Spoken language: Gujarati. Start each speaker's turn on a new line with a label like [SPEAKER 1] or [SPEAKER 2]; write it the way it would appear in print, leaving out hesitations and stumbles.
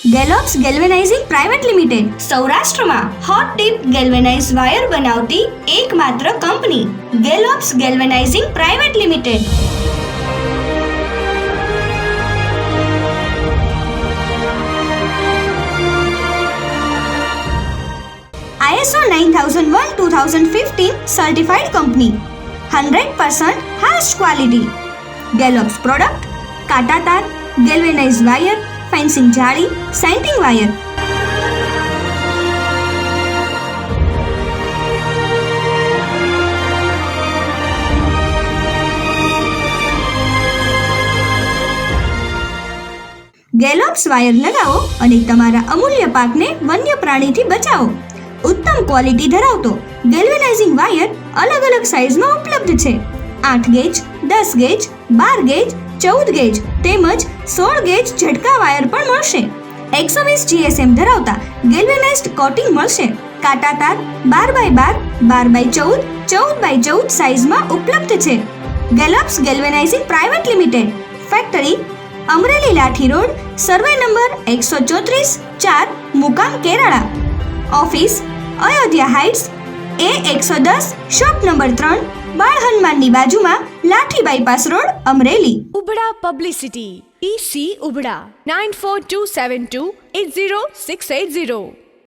[SPEAKER 1] ગેલોપ્સ ગેલ્વેનાઇઝિંગ પ્રાઇવેટ લિમિટેડ સૌરાષ્ટ્રમાં હોટ ટીપ ગેલ્વેનાઇઝ વાયર બનાવતી એકમાત્ર company Galops galvanising private limited. ISO 9001:2015 certified company 100% highest quality. Galops product કાંટા તાર, ગેલ્વેનાઇઝ વાયર, ફેન્સિંગ જાળી, સેન્ટિંગ વાયર. ગેલોપ્સ વાયર લગાવો અને તમારા અમૂલ્ય પાકને વન્ય પ્રાણીથી બચાવો. ઉત્તમ ક્વોલિટી ધરાવતો ગેલ્વેનાઇઝિંગ વાયર અલગ અલગ સાઇઝમાં ઉપલબ્ધ છે. 8 ગેજ, 10 ગેજ, 12 ગેજ, 14 ગેજ તેમજ 16 ગેજ ઝટકા વાયર પણ મળશે. 120 GSM ધરાવતા ગેલ્વેનાઇઝ્ડ કોટિંગ મળશે. કાંટા તાર 12x12, 12x14, 14x14 સાઇઝમાં ઉપલબ્ધ છે. Gallops galvanising private limited, factory Amreli Lathi road, survey number 134-4, મુકામ Kerala. Office Ayodhya heights, A110, shop number 3, બાળ હનુમાનની બાજુમાં, Lathi bypass road, Amreli.
[SPEAKER 2] Ubda publicity EC Ubda 9427280680.